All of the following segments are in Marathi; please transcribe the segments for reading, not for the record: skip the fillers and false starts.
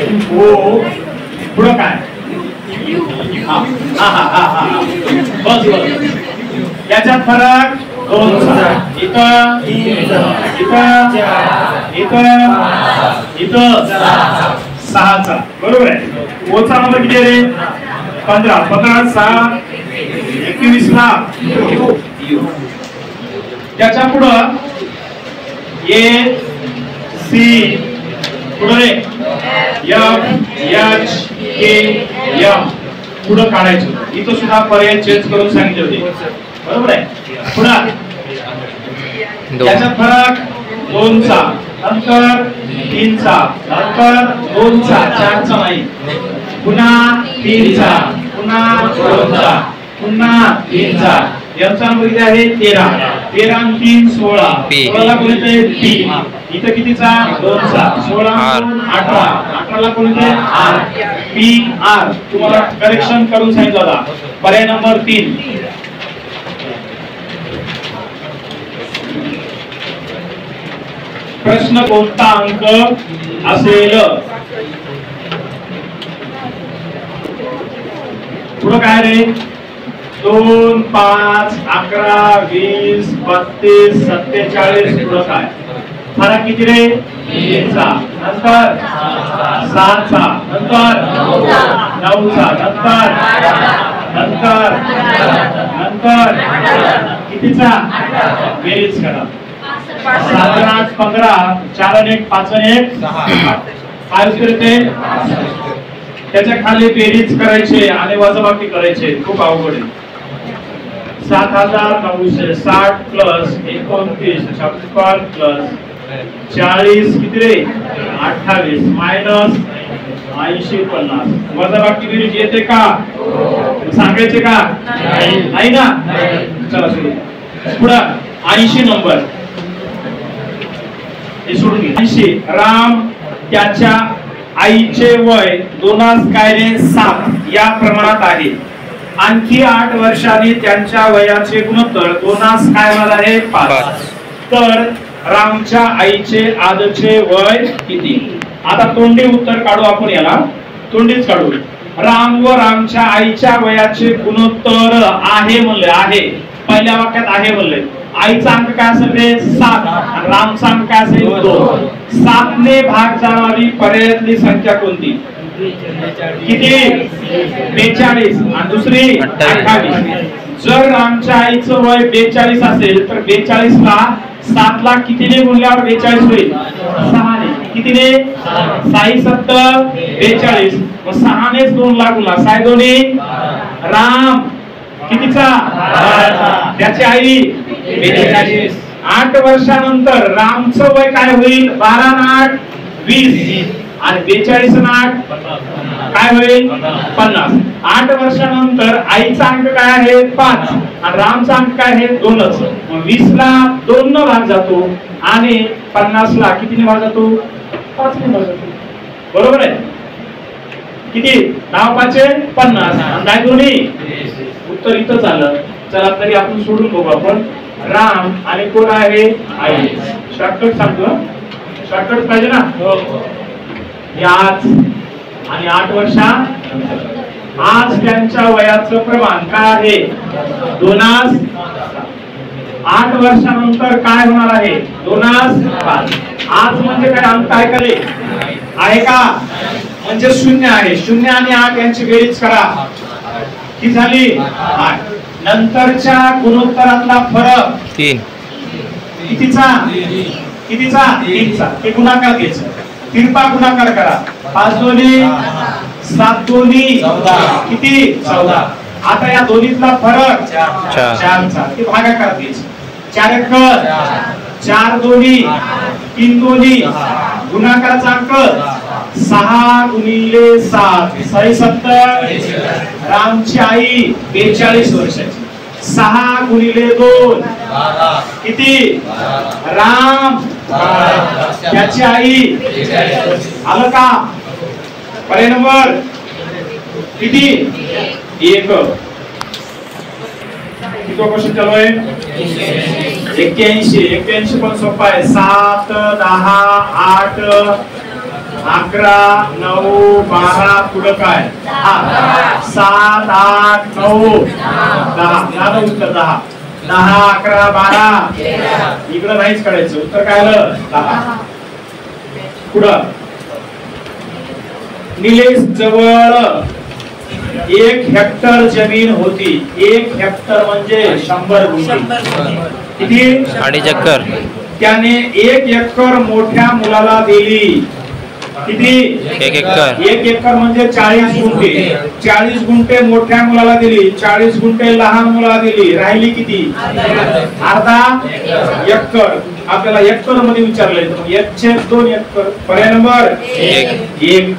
ओ पुढं काय बस बस याच्यात फरक 2चा इथं इथं 6चा बरोबर आहे ओचा नंबर किती रे 15 15 6 21 ला त्याच्या पुढं ए सी पुढे एफ एच के एम पुढं काढायचं इथं सुद्धा पर्याय चेंज करून सांगितले होते बरोबर आहे पुढं याच्यात फरक 2चा नंतर 3चा नंतर 2चा 4चा नाही पुन्हा 3चा पुन्हा 2चा पुन्हा 3चा याचा नंबर किती आहे 13 13 आणि 3 16 16 ला कोण येते पी इथं कितीचा 2चा 16 18 18 ला कोण येते आर पी आर तुम्हाला करेक्शन करून सांगितलं होता पर्याय नंबर 3 प्रश्न कोणता अंक असेल पुढे काय रे 2 5 11 20 32 47 पुढे काय फरक किती रे 3चा नंतर 7चा नंतर 9चा नंतर कितीचा बेरीज करा 7 8 15 4 आणि 1 5 आणि 1 काय उत्तर येते त्याच्या खाली बेरीज करायचे आणि वजाबाकी करायचे खूप अवघड आहे 7960 प्लस 29 56 प्लस 40 किती रे 28 मायनस 80 50 वजाबाकी बेरीज येते का सांगायचे का नाही ना चला सुरू पुढे 80 नंबर हे सोडून घे 80 राम त्याच्या आईचे वय 2 काय रे 7 या प्रमाणात आहे आणखी 8 वर्षांनी त्यांच्या वयाचे गुणोत्तर 2 काय होणार आहे 5 तर रामच्या आईचे आजचे वय किती आता तोंडी उत्तर काढू आपण याला तोंडीच काढू राम व रामच्या आईच्या वयाचे गुणोत्तर आहे म्हणले आहे पहिल्या वाक्यात आहे म्हणले आईचा अंक काय असेल रे 7 आणि रामचा अंक काय असेल 2 7 ने भाग जाणारी पर्यायातली संख्या कोणती किती 42 आणि दुसरी 28 जर रामच्या आईचं वय 42 असेल तर 42 ला 7 ला कितीने गुणल्यावर 42 होईल 6 ने कितीने 6 7 42 मग 6 नेच 2 ला गुणला 6 दोन्ही राम कितीचा त्याची आई 42 8 वर्षानंतर रामचं वय काय होईल 12 आणि 8 20 आणि 42 आणि 8 काय होईल 50 8 वर्षानंतर आईचा अंक काय आहे 5 आणि रामचा अंक काय आहे 2च मग 20 ला 2 न भाग जातो आणि 50 ला कितीने भाग जातो 5 ने भाग जातो बरोबर आहे किती 9 5 50 आणि काय दोन्ही उत्तर इथं आलं चला तरी आपण सोडून बघू आपण राम आणि कोण आहे आई शॉर्टकट सांगतो शॉर्टकट पाहिजे ना आज आणि 8 वर्षा आज त्यांच्या वयाचं प्रमाण काय आहे 2 8 वर्षानंतर काय होणार आहे 2 5 आज म्हणजे काय अंक काय करे आहे का म्हणजे 0 आहे 0 आणि 8 यांची बेरीज करा किती झाली 8 नंतरच्या गुणोत्तरातला फरक 3 कितीचा 3चा हे गुणाकार घ्यायचं तिरपा गुणाकार करा 5 दोन्ही 7 दोन्ही 14 किती 14 आता या दोन्हीतला फरक 4चा ते भागाकार घ्यायचं 4 1 4 दोन्ही 3 दोन्ही गुणाकाराचा अंक 6 गुणिले 7 6 7 रामची आई 42 वर्षाची 6 गुणिले 2 किती राम त्याची आई आलं का पर्याय नंबर किती 1 किती क्वेश्चन चालू आहे 81 81 पण सोपा आहे 7 10 8 11, 9, 12 पुढं काय 7, 8, 9, 10 उत्तर 10, 11, 12 इकडं नाहीच काढायचं उत्तर काय आलं 10. पुढं निलेश जवळ 1 हेक्टर जमीन होती. 1 हेक्टर म्हणजे 100 गुंठे. किती 2.5 एकर. त्याने 1 एकर मोठ्या मुलाला दिली. किती 1 एकर. 1 एकर म्हणजे 40 गुंठे. 40 गुंठे मोठ्या मुलाला दिली, 40 गुंठे लहान मुलाला दिली, राहिली किती अर्धा एकर. आपल्याला एकर मध्ये विचारलंय तर 1/2 एकर. पर्याय नंबर 1.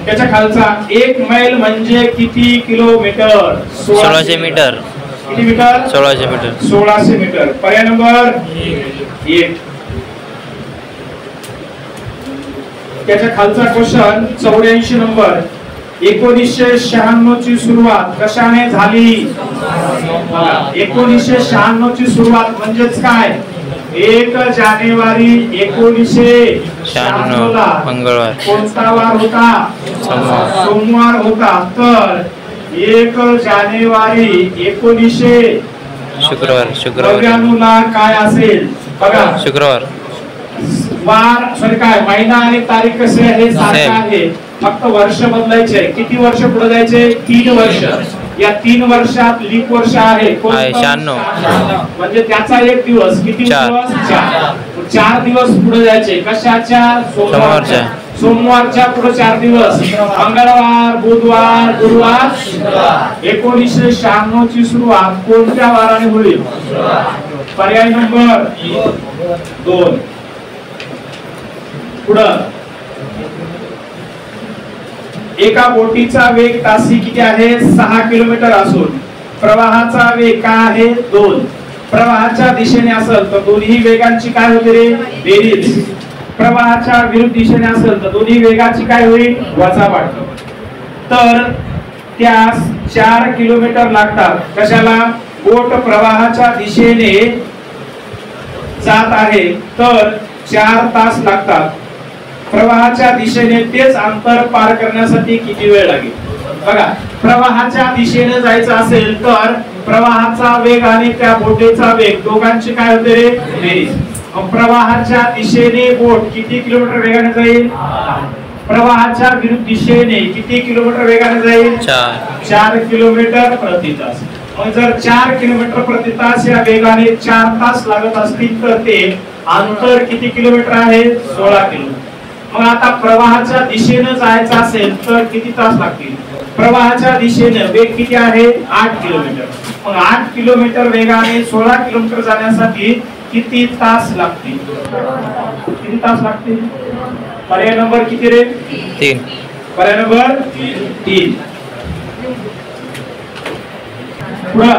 त्याच्या खालचा 1 मैल म्हणजे किती किलोमीटर 1600 मीटर. किती मीटर 1600 मीटर. 1600 मीटर. पर्याय नंबर 1. त्याच्या खालचा क्वेश्चन 84 नंबर 1996 ची सुरुवात कशाने झाली. 1996 ची सुरुवात म्हणजेच काय 1 जानेवारी 1996 ला मंगळवार कोणता वार होता सोमवार होता. तर 1 जानेवारी 1900 शुक्रवार काय असेल बघा. शुक्रवार. वार सॉरी काय महिना आणि तारीख कसे आहे सारखे आहे, फक्त वर्ष बदलायचे. किती वर्ष पुढे जायचे 3 वर्ष. या 3 वर्षात लीप वर्ष आहे 96 म्हणजे त्याचा 1 दिवस किती दिवस 4 दिवस पुढे जायचे. कशाच्या सोमवारच्या. सोमवारच्या पुढे 4 दिवस. मंगळवार बुधवार गुरुवार. 1996 ची सुरुवात कोणत्या वाराने होईल. पर्याय नंबर 2. पुढं एका बोटीचा वेग तासी किती आहे 6 किलोमीटर असून प्रवाहाचा वेग काय आहे 2. प्रवाहाच्या दिशेने असेल तर दोन्ही वेगांची काय होते रे बेरीज. प्रवाहाच्या विरुद्ध दिशेने असेल तर दोन्ही वेगाची काय होईल वजाबाकी. तर त्यास 4 किलोमीटर लागतात. कशाला बोट प्रवाहाच्या दिशेने जात आहे तर 4 तास लागतात. प्रवाहाच्या दिशेने तेच अंतर पार करण्यासाठी किती वेळ लागेल. बघा प्रवाहाच्या दिशेने जायचं असेल तर प्रवाहाचा वेग आणि त्या बोटीचा वेग दोघांची काय होते रे बेरीज. प्रवाहाच्या दिशेने बोट किती किलोमीटर वेगाने जाईल. प्रवाहाच्या विरुद्ध दिशेने किती किलोमीटर वेगाने जाईल 4 किलोमीटर प्रति तास. मग जर 4 किलोमीटर प्रति तास या वेगाने 4 तास लागत असतील तर ते अंतर किती किलोमीटर आहे 16 किलोमीटर. मग आता प्रवाहाच्या दिशेने जायचं असेल तर किती तास लागतील. प्रवाहाच्या दिशेने वेग किती आहे 8 किलोमीटर. मग 8 किलोमीटर वेगाने 16 किलोमीटर जाण्यासाठी किती तास लागतील. किती तास लागतील. पर्याय नंबर किती रे 3. पर्याय नंबर 3. पुढं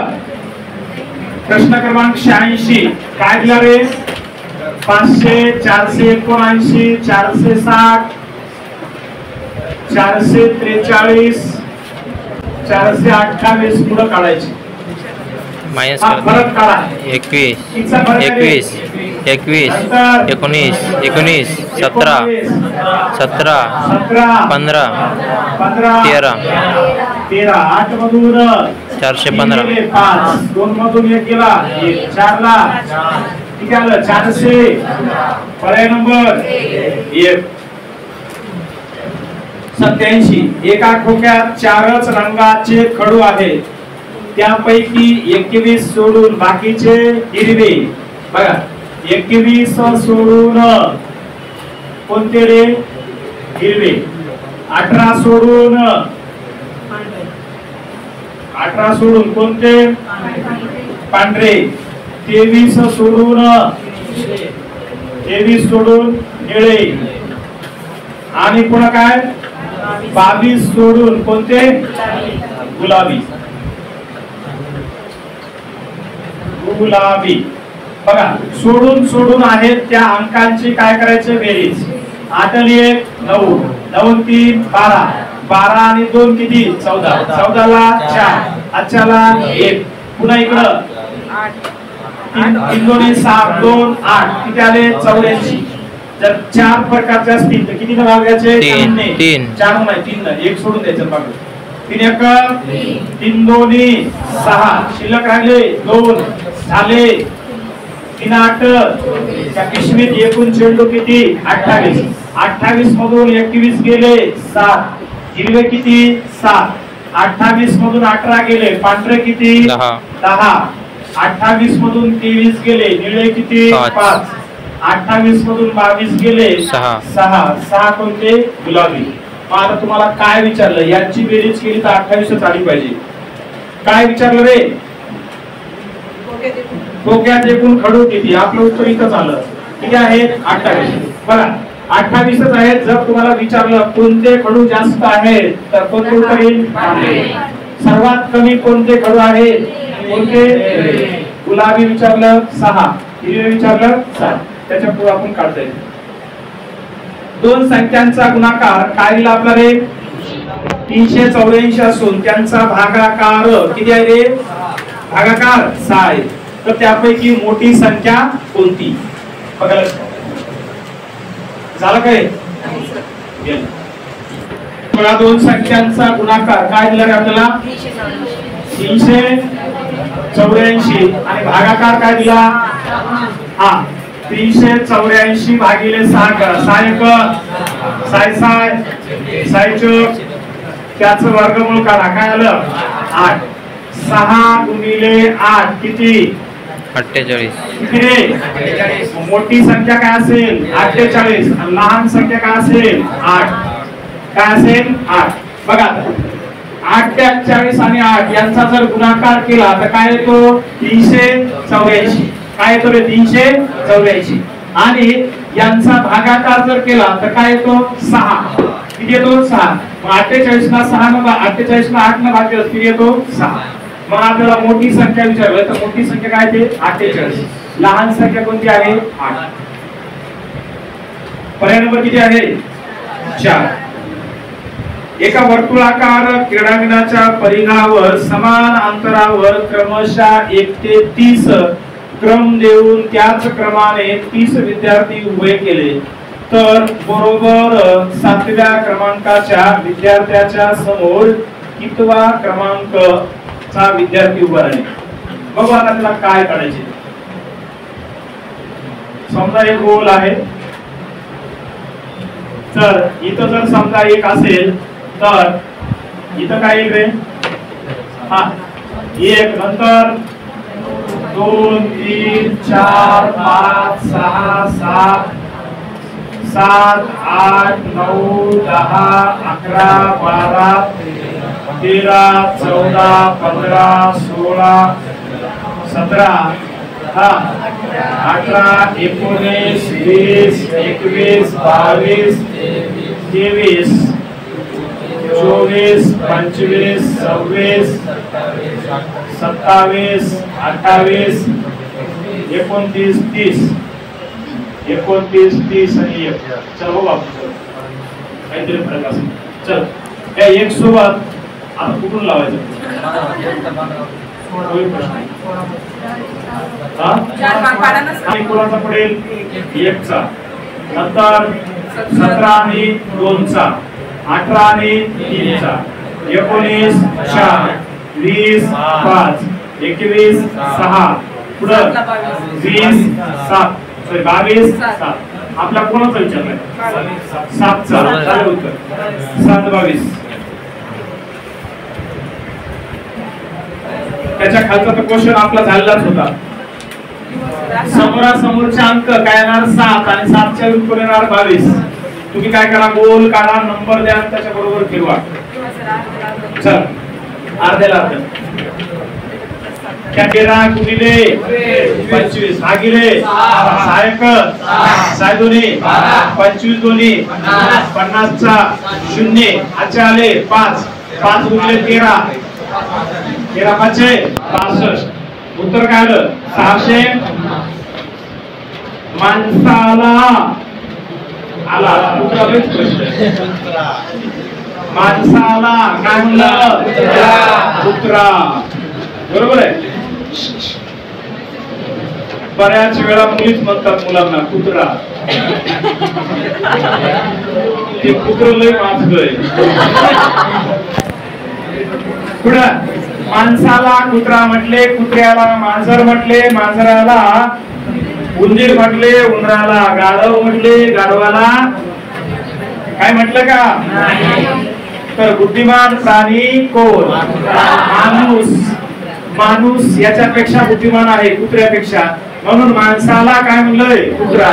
प्रश्न क्रमांक 86 काय दिला रे 500 479 460 443 428 पुढं काढायची. मायनस फरक काढा 21 19 17 17 15 13 8 मधून 415 5 2 मधून 1 गेला 4 ला किती आलं 400. पर्याय नंबर 1. 87 एका खोक्यात 4च रंगाचे खडू आहेत. त्यापैकी 21 सोडून बाकीचे हिरवे. बघा 21 सोडून कोणते रे हिरवे. 18 सोडून कोणते पांढरे. 23 सोडून निळे. आणि पुन्हा काय 22 सोडून कोणते गुलाबी. बघा सोडून आहेत त्या अंकांची काय करायचे बेरीज. 8 आणि 1 9 9 3 12 12 आणि 2 किती 14 14 ला 4 आजच्याला 1 पुन्हा इकडं 3 2 6 2 8 किती आले 84. जर 4 प्रकारचे असतील तर किती भागायचे? तीन. 4 नाही 3 नाही, एक सोडून द्यायचं बाजू. 3 एक 3 दोन्ही 6, शिल्लक राहिले 2 झाले 3 8. त्या पिशवीत एकूण चेंडू किती? 28. 28 मधून 21 गेले 7, हिरवे किती? 7. 28 मधून 18 गेले, पांढरे किती? 10. 28 मधून 23 गेले, निळे किती? 5. 28 मधून 22 गेले 6 कोणते? गुलाबी. मग आता तुम्हाला काय विचारलं? यांची बेरीज केली तर 28च आली पाहिजे. काय विचारलं रे? डोक्यात एकूण खडू किती? आपलं उत्तर इथं आलं. किती आहे? 28. बघा 28च आहेत. जर तुम्हाला विचारलं कोणते खडू जास्त आहेत तर कोणते उत्तर येईल? सर्वात कमी कोणते खडू आहेत? कोणते? गुलाबी विचारलं 6, हिरवे विचारलं 7. त्याच्या पुढे आपण काढता येईल. दोन संख्यांचा गुणाकार काय दिला आपला रे? 384 असून त्यांचा भागाकार किती आहे रे? भागाकार 6 आहे. तर त्यापैकी मोठी संख्या कोणती? बघायला झालं काय? बघा दोन संख्यांचा गुणाकार काय दिला रे आपल्याला? 384 आणि भागाकार काय दिला? हा 384 भागिले 6 करा. 6 एक 6 त्याचं वर्गमूळ करा. काय आलं? 8. 6 गुणिले 8 किती? 48. मोठी संख्या काय असेल? 48. लहान संख्या काय असेल? 8. काय असेल? 8. बघा 48 आणि 8 यांचा जर गुणाकार केला तर काय येतो? 384. काय येतो रे? 384. आणि यांचा भागाकार जर केला तर काय येतो? 6. किती येतो? 6. मग 48 ला 6 न 48 ला 8 न भागले किती येतो? 6. मग आपल्याला मोठी संख्या विचारली तर मोठी संख्या काय ते? 48. लहान संख्या कोणती आहे? 8. पर्याय नंबर किती आहे? 4. एका वर्तुळाकार क्रीडांगणाच्या परिघावर समान अंतरावर क्रमशः 1 ते 30 क्रम देऊन त्याच क्रमाने 30 विद्यार्थी उभे केले तर बरोबर 7व्या क्रमांकाच्या विद्यार्थ्याच्या समोर कितवा क्रमांकचा विद्यार्थी उभा राहील? बघू आता त्याला काय करायचे. समजा एक गोल आहे तर इथं जर समजा 1 असेल तर इथं काय येईल रे? हा 1 नंतर 2 3 4 5 6 7 7 8 9 10 11 12 13 14 15 16 17 18 19 20 21 22 23 24 25 26 27 28 29 30 29 30 आणि 1. चल हो बापू काहीतरी फरक असेल. चल या 1 सोबत आता कुठून लावायचं? कोणाचा पडेल? 1 चा. नंतर 17 आणि 2 चा, 18 आणि 3 चा, 19 4 20 5 21 6 पुढं 20 7 22 7. आपला कोणाचा विचारलाय? 7 चा. चालू उत्तर 7 22. त्याच्या खालचा तो क्वेश्चन आपला झालेलाच होता. समोरासमोरचे अंक काय येणार? 7 आणि 7 च्या विरुद्ध येणार 22. तुम्ही काय करा? गोल काढा, नंबर द्या, त्याच्या बरोबर फिरवा. चल अर्ध्याला अर्ध. क्या 13 गुणिले 25 भागिले 6 1 6 दोन्ही 25 दोन्ही 50 चा 0 आचे आले 5 5 गुणिले 13 13 5 65. उत्तर काय आलं? 600. माणसाला आला माणसाला काय म्हणलं? कुत्रा. बरोबर आहे. बऱ्याच वेळा मुलीच म्हणतात मुलांना कुत्रा. ते कुत्र लय माजलंय. पुढं माणसाला कुत्रा म्हटले, कुत्र्याला मांजर म्हटले, मांजराला उंदीर म्हटले, उंदराला गाढव म्हटले, गाढवाला काय म्हटलं का? तर बुद्धिमान प्राणी कोण? माणूस. माणूस याच्यापेक्षा बुद्धिमान आहे कुत्र्यापेक्षा, म्हणून माणसाला काय म्हणलंय? कुत्रा.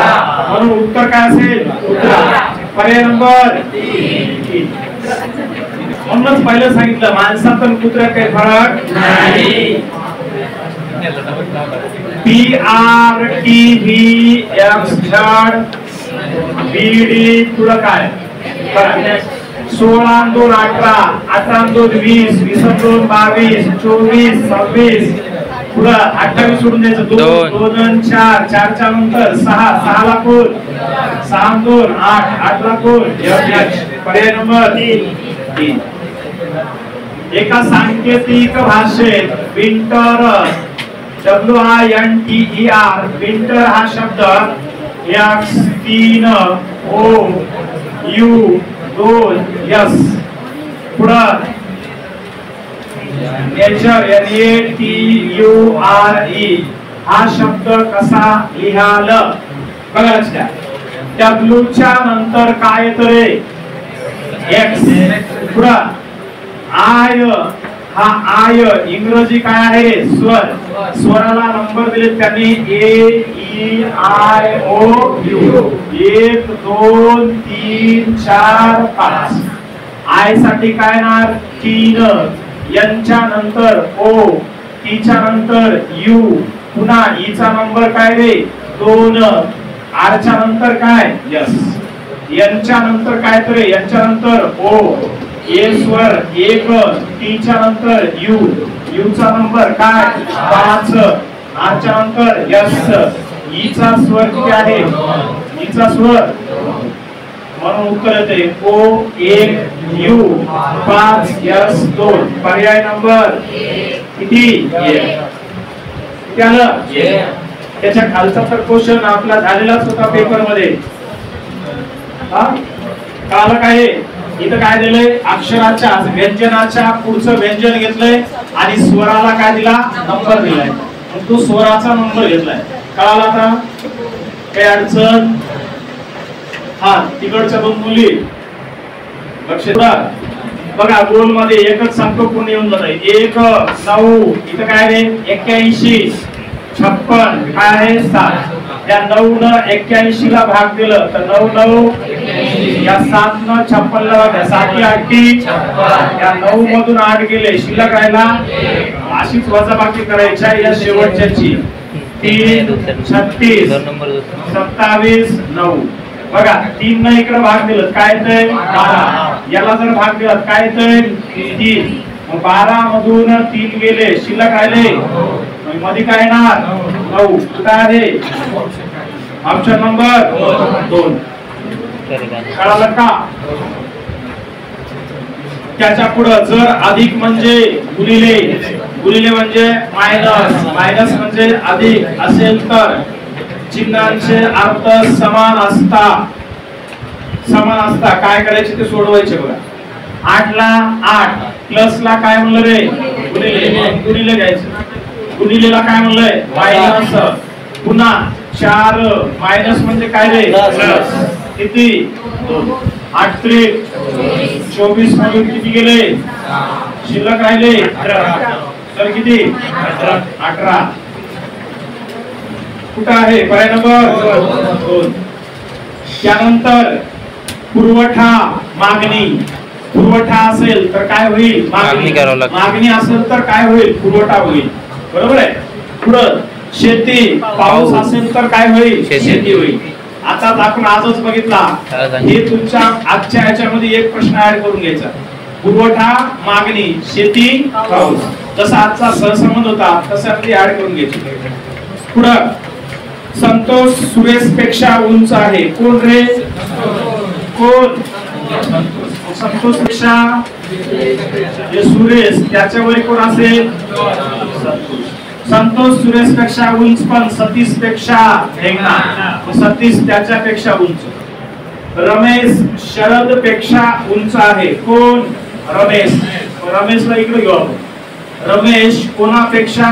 म्हणून उत्तर काय असेल? कुत्रा. पर्याय नंबर 3. म्हणूनच पहिलं सांगितलं माणसात आणि कुत्र्यात काही फरक नाही. PRTVF पुढं काय? 16 2 18, 18 2 20, 20 2 22, 24 26. पुढं 28 सोडून द्यायचं. 2 2 4, 4 च्या नंतर 6, 6 ला कोण? 6 2 8, 8 ला कोण? पर्याय नंबर 3. एका सांकेतिक भाषेत विंटर WINTER विंटर हा शब्द X3 O U 2 S पुढं नेचर NATURE हा शब्द कसा लिहाल? बघा लक्षात. W च्या नंतर काय येतं रे? X. पुढं आय हा आय इंग्रजी काय आहे? स्वर. स्वराला नंबर दिले त्यांनी AEIOU 1 2 3 4 5. आय साठी काय नार? 3. यांच्या नंतर O, T च्या नंतर U, पुन्हा E चा नंबर काय रे? 2. R च्या नंतर काय? S. यांच्या नंतर काय तर? यांच्या नंतर O, A स्वर 1, T च्या नंतर U, U चा नंबर काय? 5. R च्या नंतर S. E चा स्वर किती आहे? E चा स्वर. म्हणून उत्तर येते O 1 U 5 S 2. पर्याय नंबर किती? त्याला त्याच्या खालचा तर क्वेश्चन आपला झालेलाच होता पेपर मध्ये. काल काय इथं काय दिलंय? अक्षराच्या व्यंजनाच्या पुढचं व्यंजन घेतलंय आणि स्वराला काय दिला? नंबर दिलाय. मग तो स्वराचा नंबर घेतलाय. कळाला आता? काही अडचण? हा तिकडच्या 2 मुली लक्ष द्या. बघा गोल मध्ये एकच संख्या पूर्ण येऊन जात आहे. 1 9 इथं काय रे? 81 56 काय आहे? 7. या 9 न 81 ला भाग दिलं तर 9 9 या 7 न 56 ला भाग. 7 8 या 9 मधून 8 गेले, शिल्लक राहिला. अशीच वजाबाकी करायच्या या शेवटच्याची. 3 36 27 9. बघा 3 न इकडे भाग दिलं काय येतंय? 12. याला जर भाग दिला काय येतंय? 3. मग 12 मधून 3 गेले, शिल्लक राहिले. मध्ये काय येणार? 9. काय आहे? Option number 2. कळालं का? त्याच्या पुढे जर अधिक म्हणजे गुणिले, गुणिले म्हणजे मायनस, मायनस म्हणजे अधिक असेल तर चिन्हांचे अर्थ समान असता. समान असता काय करायचे ते सोडवायचे. बघा 8 ला 8 प्लस ला काय म्हणलं रे? गुणिले. गुणिले घ्यायचं. गुणिलेला काय म्हणलंय? मायनस. पुन्हा 4 मायनस म्हणजे काय रे? प्लस. किती? 2. 8 3 24 मधून किती गेले? शिल्लक राहिले 18. तर किती? 18. कुठं आहे? पर्याय नंबर 2. त्यानंतर पुरवठा मागणी. पुरवठा असेल तर काय होईल? मागणी. मागणी असेल तर काय होईल? पुरवठा होईल. बरोबर आहे. पुढं शेती. पाऊस असेल तर काय होईल? शेती होईल. आता आपण आजच बघितला. हे तुमच्या आजच्या ह्याच्यामध्ये एक प्रश्न ऍड करून घ्यायचा. पुरवठा मागणी शेती पाऊस. जसा आजचा सहसंबंध होता तसा ऍड करून घ्यायची. पुढं संतोष सुरेश पेक्षा उंच आहे. कोण रे? कोण? संतोष पेक्षा जे सुरेश त्याच्या वय कोण असेल? संतोष. संतोष सुरेश पेक्षा उंच पण सतीश पेक्षा ठेंगणार, सतीश त्याच्यापेक्षा उंच। रमेश शरद पेक्षा उंच आहे, कोण? रमेश। रमेशला इकडे घेऊ आपण। रमेश कोणापेक्षा?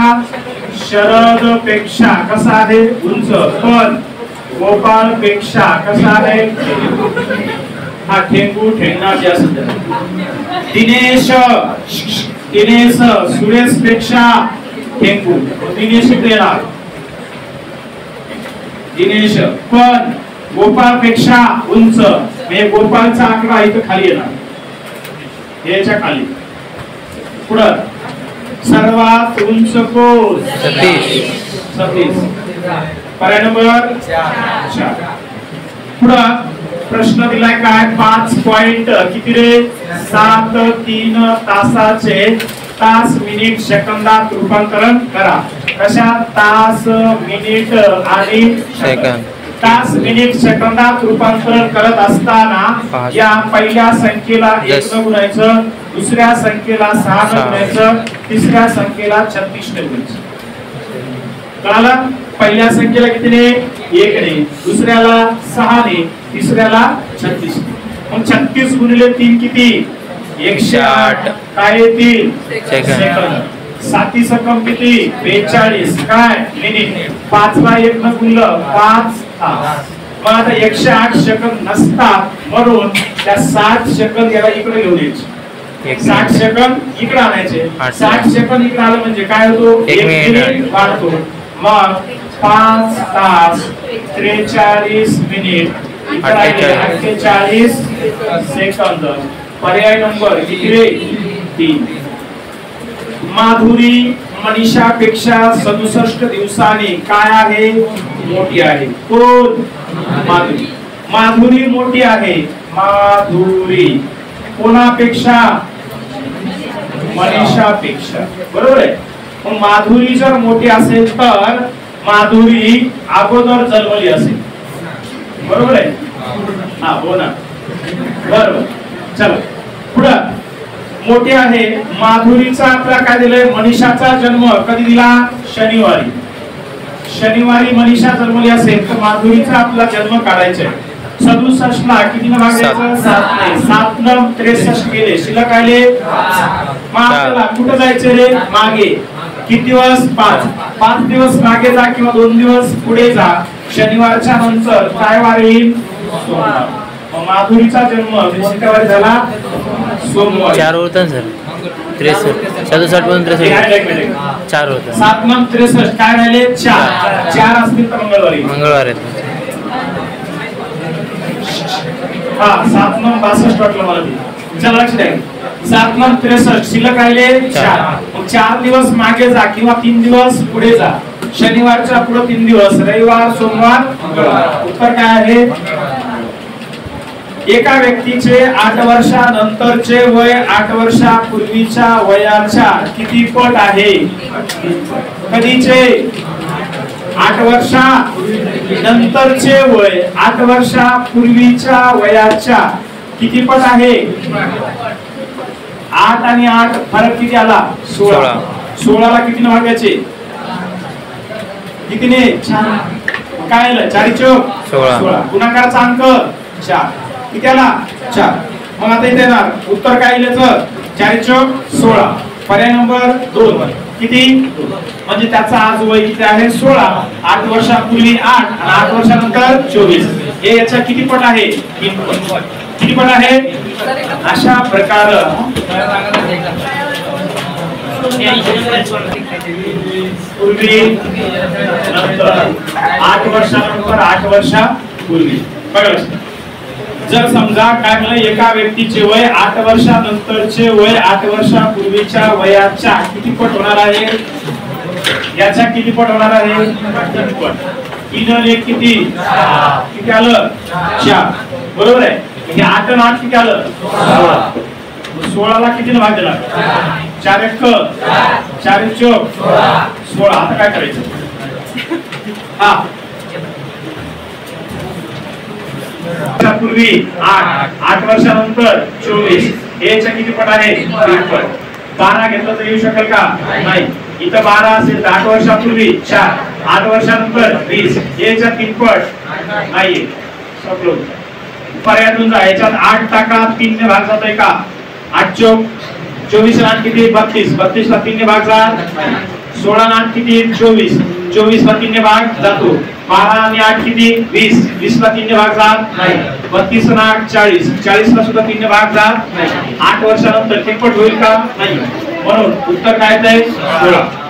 शरद पेक्षा कसा आहे? उंच, पण गोपाळ पेक्षा कसा आहे? हा ठेंगू ठेंगणार जे असत। दिनेश दिनेश सुरेश पेक्षा ठेंगू, दिनेश येणार। दिनेश पण गोपाळ पेक्षा उंच, म्हणजे गोपाळचा आकडा इथं खाली येणार, याच्या खाली। पुढं सर्वात उंच कोण? सतीश। सतीश। पर्याय नंबर 4। पुढं प्रश्न दिलाय काय? 5 पॉइंट किती रे? 7 3 तासाचे तास मिनिट सेकंदात रूपांतरण करा। कशा? तास मिनिट आणि सेकंद। तास मिनिट सेकंदात रूपांतरण करत असताना या पहिल्या संख्येला 1 ने गुणायचं, दुसऱ्या संख्येला 6 ने गुणायचं, तिसऱ्या संख्येला 36 ने गुणायचं। कळालं? पहिल्या संख्येला किती ने? 1 ने, दुसऱ्याला 6 ने, तिसऱ्याला 36। मग 36 गुणिले 3 किती? 108। काय येतील? सेकंद। 7 सकम किती? 42। काय? मिनिट। 5 ला 1 न गुणलं 5 तास। मग आता 108 सेकंद नसतात, म्हणून त्या 60 सेकंद याला इकडे घेऊन यायचे। 60 सेकंद इकडे आणायचे। 60 सेकंद इकडे आलं म्हणजे काय होतो? 1 मिनिट वाढतो। मग 5 तास 43 मिनिट 48 सेकंद। पर्याय नंबर किती रे? 3। माधुरी मनीषा पेक्षा 67 दिवसांनी काय आहे? मोठी आहे, कोण? माधुरी। माधुरी मोठी आहे, माधुरी कोणापेक्षा? मनीषा पेक्षा, बरोबर आहे। मग माधुरी जर मोठी असेल तर माधुरी अगोदर जन्मली असेल, बरोबर आहे? हा, हो ना, बरोबर। चला पुढं मोठी आहे माधुरीचा आपला काय दिलंय? मनीषाचा जन्म कधी दिला? शनिवारी। शनिवारी मनीषा जन्मली असेल तर माधुरीचा आपला जन्म काढायचा आहे। 67 ला किती ने भागायचं? 7 ने। 7 न 63 गेले, शिल्लक राहिले 5। आपल्याला कुठे जायचं रे? मागे। किती दिवस? 5। 5 दिवस मागे जा किंवा 2 दिवस पुढे जा। शनिवारच्या नंतर काय वार येईल? सोमवार। माधुरीचा जन्म शुक्रवारी झाला, सोमवार। 4 होतं सर। 63 67 पासून 63 4 होतं। 7 न 63 काय राहिले? 4। 4 असतील तर मंगळवारी। मंगळवार आहे। हा, 7 न 62 वाटलं मला ते। चला लक्ष द्या। 7 न 63 शिल्लक राहिले 4। मग 4 दिवस मागे जा किंवा 3 दिवस पुढे जा। शनिवारच्या पुढे 3 दिवस, रविवार सोमवार मंगळवार। उत्तर काय आहे? एका व्यक्तीचे 8 वर्षानंतरचे वय 8 वर्षापूर्वीच्या वयाच्या किती पट आहे? कधीचे? 8 वर्षानंतरचे वय 8 वर्षापूर्वीच्या वयाच्या किती पट आहे? 8 आणि 8 फरक किती आला? 16। 16 ला किती भागायचे? किती ने? 4। काय आलं? 4 चौक 16। गुणाकाराचा अंक 4 किती आला? 4। मग आता इथे येणार उत्तर काय येईल? 4 चौक 16। पर्याय नंबर 2 किती? म्हणजे त्याचा आज वय किती आहे? 16। 8 वर्षापूर्वी 8 आणि 8 वर्षानंतर 24। हे याचा किती पट आहे? 3 पट। किती पट आहे? अशा प्रकारे पूर्वी नंतर 8 वर्षानंतर 8 वर्षापूर्वी। बघा जर समजा काय म्हणलं? एका व्यक्तीचे वय 8 वर्षानंतरचे वय 8 वर्षापूर्वीच्या वयाच्या किती पट होणार आहे? याच्या किती पट होणार आहे? 3 पट। 3 आणि 1 किती? किती आलं? 4, बरोबर आहे। म्हणजे 8 आणि 8 किती आलं? 16। 16 ला किती भाग दिला? 4 1 4 चौक 16। आता काय करायचं? हा, पूर्वी 8 वर्षानंतर 24 हे याच्या किती पट आहे? 3 पट। 12 घेतलं तर येऊ शकेल का? नाही। इथं 12 असेल तर 8 वर्षापूर्वी 4, 8 वर्षानंतर 20, याच्या 3 पट नाहीये. सगळं पर्यायातून जा. याच्यात 8 टाका, 3 ने भाग जातोय का? 8 चौक 24 आणि 8 किती? 32, 32 ला 3 ने भाग जात. 16 आणि 8 किती? 24, 24 ला 3 ने भाग जातो. 12 आणि 8 किती? 20, 20 ला 3 ने भाग जात नाही. 32 आणि 8 40, 40 ला सुद्धा 3 ने भाग जात नाही. 8 वर्षानंतर 3 पट होईल का? नाही. म्हणून उत्तर काय आहे? 16.